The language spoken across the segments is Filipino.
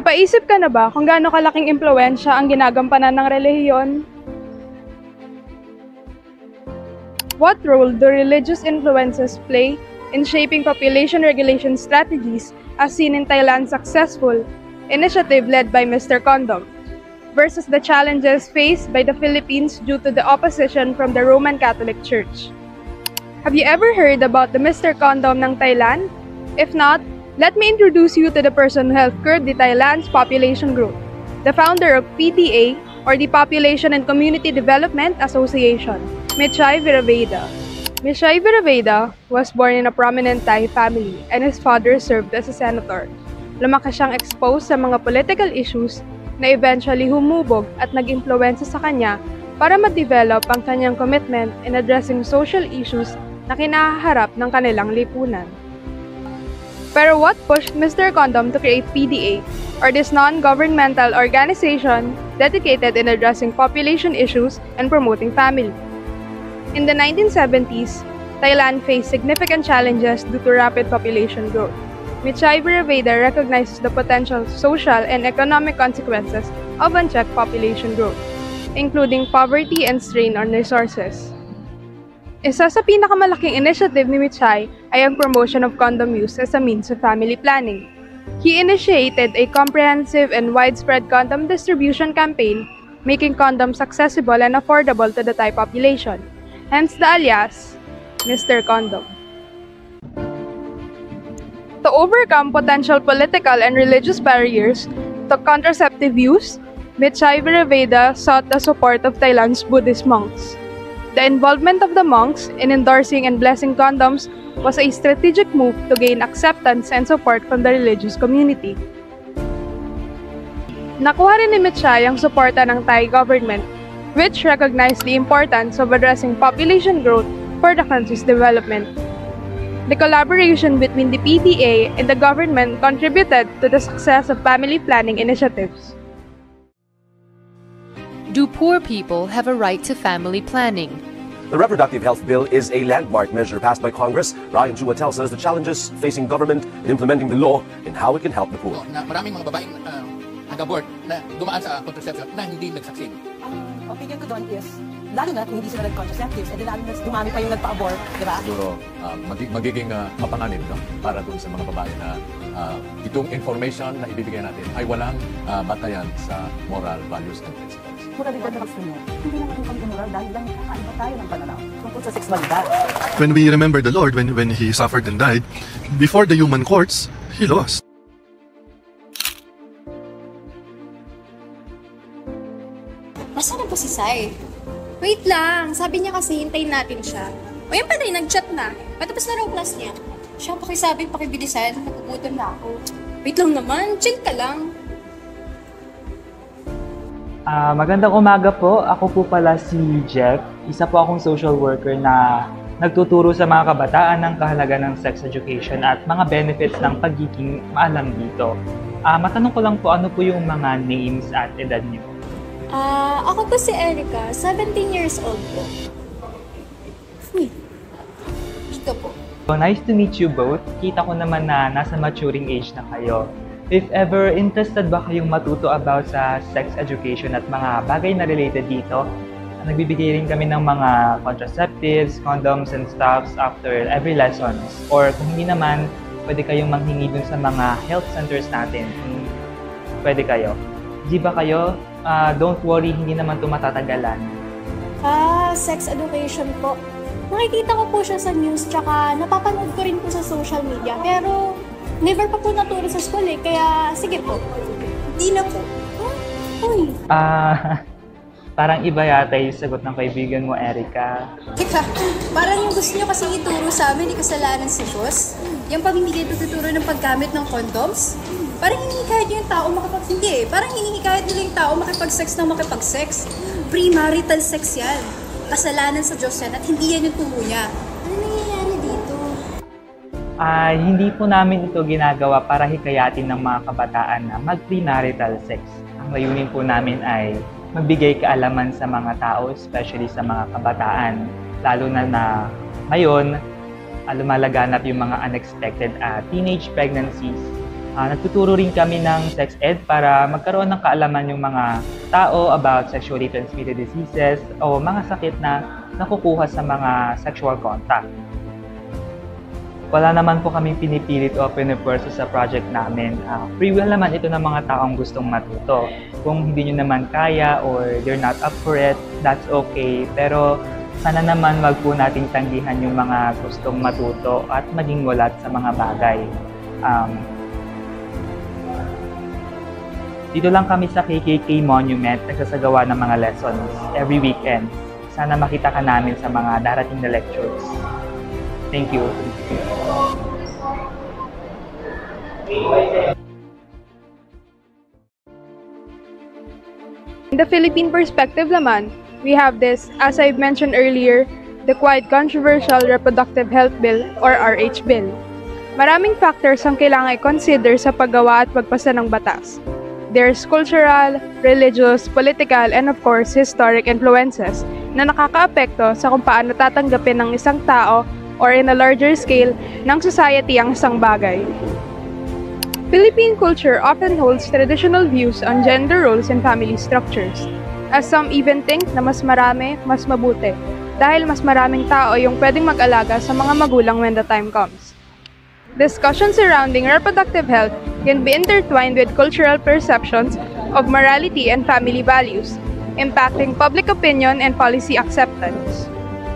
Napaisip ka na ba kung gaano kalaking impluwensya ang ginagampanan ng relihiyon? What role do religious influences play in shaping population regulation strategies as seen in Thailand's successful initiative led by Mr. Condom versus the challenges faced by the Philippines due to the opposition from the Roman Catholic Church? Have you ever heard about the Mr. Condom ng Thailand? If not, let me introduce you to the person who helped curb the Thailand's population growth, the founder of PTA, or the Population and Community Development Association, Mechai Viraveda. Mechai Viraveda was born in a prominent Thai family and his father served as a senator. Lumaki siyang exposed sa mga political issues na eventually humubog at nag-impluwensya sa kanya para ma-develop ang kanyang commitment in addressing social issues na kinaharap ng kanilang lipunan. Pero what pushed Mr. Condom to create PDA, or this non-governmental organization dedicated in addressing population issues and promoting family? In the 1970s, Thailand faced significant challenges due to rapid population growth. Mechai Viraveda recognizes the potential social and economic consequences of unchecked population growth, including poverty and strain on resources. Isa sa pinakamalaking initiative ni Mechai ay ang promotion of condom use as a means of family planning. He initiated a comprehensive and widespread condom distribution campaign, making condoms accessible and affordable to the Thai population, hence the alias, Mr. Condom. To overcome potential political and religious barriers to contraceptive use, Mechai Viraveda sought the support of Thailand's Buddhist monks. The involvement of the monks in endorsing and blessing condoms was a strategic move to gain acceptance and support from the religious community. Nakuha rin ni Mechai ang suporta ng Thai government, which recognized the importance of addressing population growth for the country's development. The collaboration between the PTA and the government contributed to the success of family planning initiatives. Do poor people have a right to family planning? The Reproductive Health Bill is a landmark measure passed by Congress. Ryan Chua tells us the challenges facing government in implementing the law and how it can help the poor. Na maraming mga babaeng nag-abort na dumaan sa contraception na hindi nag-succeed. Ang opinion ko doon is, lalo na hindi sila nag-contraceptives, and lalo na dumami pa yung nagpa-abort, di ba? Siguro magiging mapanganib para doon sa mga babae na itong information na ibibigay natin ay walang batayan sa moral values and principles. Moralidad na gusto mo. Hindi naman yung pag-moral dahil lang kakaiba tayo ng pananaw tungkol sa sexualidad. When we remember the Lord, when He suffered and died, before the human courts, He lost. Nasaan na po si Sai? Wait lang, sabi niya kasi hintayin natin siya. O yan pala, nag-chat na. Patapos na raw class niya. Siya pakisabi, pakibilisan, nagugutom na ako. Wait lang naman, chill ka lang. Magandang umaga po. Ako po pala si Jeff. Isa po akong social worker na nagtuturo sa mga kabataan ng kahalagan ng sex education at mga benefits ng pagiging maalam dito. Matanong ko lang po, ano po yung mga names at edad niyo? Ako po si Erica, 17 years old po. Dito po. So, nice to meet you both. Kita ko naman na nasa maturing age na kayo. If ever interested ba kayong matuto about sa sex education at mga bagay na related dito, nagbibigay rin kami ng mga contraceptives, condoms, and stuffs after every lessons. Or kung hindi naman, pwede kayong manghingi dun sa mga health centers natin. Pwede kayo. Di ba kayo? Don't worry, hindi naman ito matatagalan. Sex education po. Nakikita ko po siya sa news, tsaka napapanood ko rin po sa social media. Pero never pa po naturo sa school eh, kaya sige po. Di na po. Uy. Parang iba yata yung sagot ng kaibigan mo, Erica. Teka, parang yung gusto niyo kasi ituro sa amin, kasalanan si Diyos. Yung pamimigay tututuro ng paggamit ng condoms. Parang hinihikayat niyo yung tao makipag-hindi eh. Parang hinihikayat nila yung tao makipag-sex ng makipag-sex. Premarital sex yan. Kasalanan sa Diyos yan at hindi yan yung turo niya. Ano nangyayari dito? Hindi po namin ito ginagawa para hikayatin ng mga kabataan na mag-premarital sex. Ang layunin po namin ay magbigay kaalaman sa mga tao, especially sa mga kabataan. Lalo na ngayon, lumalaganap yung mga unexpected teenage pregnancies Nagtuturo rin kami ng sex ed para magkaroon ng kaalaman yung mga tao about sexually transmitted diseases o mga sakit na nakukuha sa mga sexual contact. Wala naman po kaming pinipilit o piniperso sa project namin. Free will naman ito ng mga taong gustong matuto. Kung hindi nyo naman kaya or you're not up for it, that's okay. Pero sana naman wag po nating tanggihan yung mga gustong matuto at maging mulat sa mga bagay. Dito lang kami sa KKK Monument nagsasagawa ng mga lessons every weekend. Sana makita ka namin sa mga darating na lectures. Thank you. In the Philippine perspective naman, we have this, as I've mentioned earlier, the quite controversial Reproductive Health Bill or RH Bill. Maraming factors ang kailangan i-consider sa paggawa at pagpasa ng batas. There's cultural, religious, political, and of course, historic influences na nakakaapekto sa kung paano tatanggapin ng isang tao or in a larger scale ng society ang isang bagay. Philippine culture often holds traditional views on gender roles and family structures, as some even think na mas marami, mas mabuti, dahil mas maraming tao yung pwedeng mag-alaga sa mga magulang when the time comes. Discussions surrounding reproductive health can be intertwined with cultural perceptions of morality and family values, impacting public opinion and policy acceptance.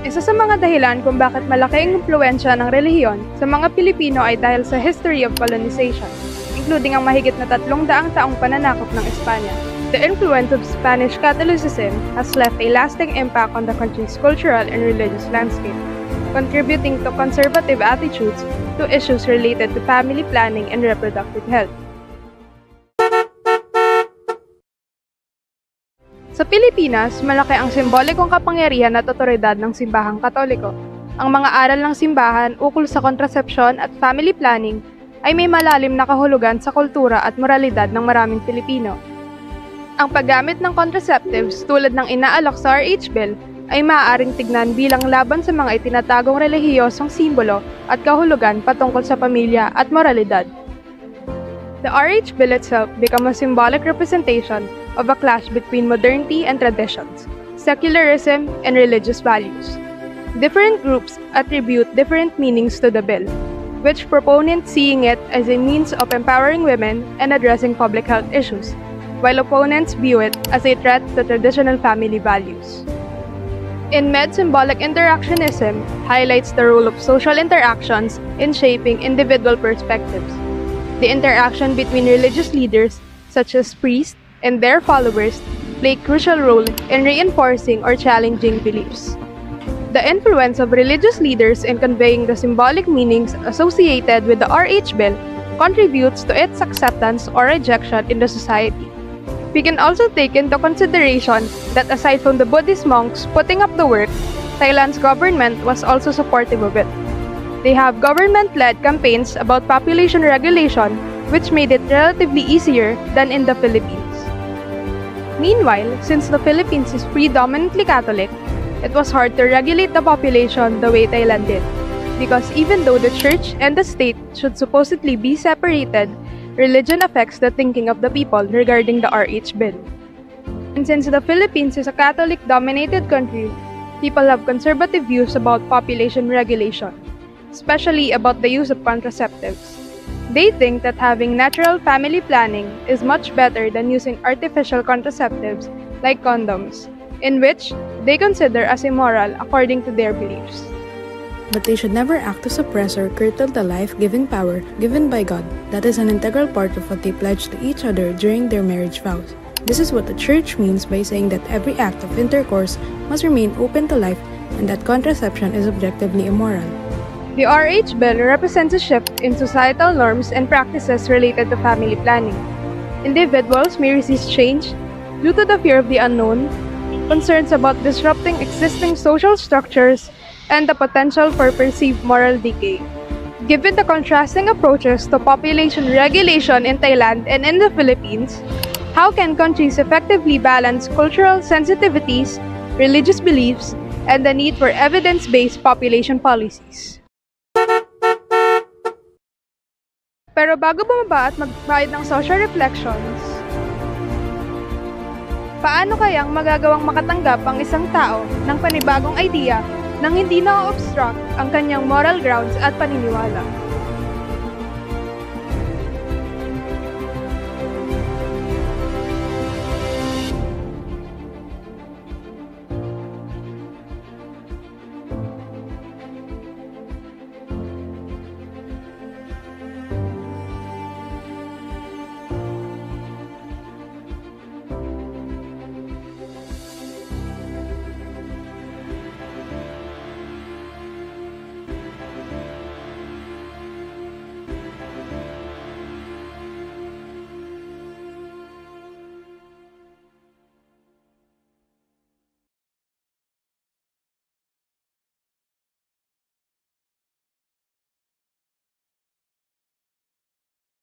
Isa sa mga dahilan kung bakit malaki ang impluwensya ng relihiyon sa mga Pilipino ay dahil sa history of colonization, including ang mahigit na 300 taong pananakop ng Espanya. The influence of Spanish Catholicism has left a lasting impact on the country's cultural and religious landscape, contributing to conservative attitudes to issues related to family planning and reproductive health. Sa Pilipinas, malaki ang simbolikong kapangyarihan at otoridad ng simbahang Katoliko. Ang mga aral ng simbahan ukol sa kontrasepsyon at family planning ay may malalim na kahulugan sa kultura at moralidad ng maraming Pilipino. Ang paggamit ng contraceptives tulad ng inaalok sa RH Bill ay maaaring tignan bilang laban sa mga itinatagong relihiyosong simbolo at kahulugan patungkol sa pamilya at moralidad. The RH Bill itself became a symbolic representation of a clash between modernity and traditions, secularism and religious values. Different groups attribute different meanings to the bill, which proponents seeing it as a means of empowering women and addressing public health issues, while opponents view it as a threat to traditional family values. In Med, symbolic interactionism highlights the role of social interactions in shaping individual perspectives. The interaction between religious leaders, such as priests, and their followers play a crucial role in reinforcing or challenging beliefs. The influence of religious leaders in conveying the symbolic meanings associated with the RH Bill contributes to its acceptance or rejection in the society. We can also take into consideration that aside from the Buddhist monks putting up the work, Thailand's government was also supportive of it. They have government-led campaigns about population regulation, which made it relatively easier than in the Philippines. Meanwhile, since the Philippines is predominantly Catholic, it was hard to regulate the population the way Thailand did, because even though the church and the state should supposedly be separated, religion affects the thinking of the people regarding the RH Bill. And since the Philippines is a Catholic-dominated country, people have conservative views about population regulation, especially about the use of contraceptives. They think that having natural family planning is much better than using artificial contraceptives like condoms, in which they consider as immoral according to their beliefs. But they should never act to suppress or curtail the life-giving power given by God that is an integral part of what they pledge to each other during their marriage vows. This is what the Church means by saying that every act of intercourse must remain open to life and that contraception is objectively immoral. The RH Bill represents a shift in societal norms and practices related to family planning. Individuals may resist change due to the fear of the unknown, concerns about disrupting existing social structures, and the potential for perceived moral decay. Given the contrasting approaches to population regulation in Thailand and in the Philippines, how can countries effectively balance cultural sensitivities, religious beliefs, and the need for evidence-based population policies? Pero bago bumaba at magbayad ng social reflections, paano kayang magagawang makatanggap ang isang tao ng panibagong idea nang hindi na-obstruct ang kanyang moral grounds at paniniwala?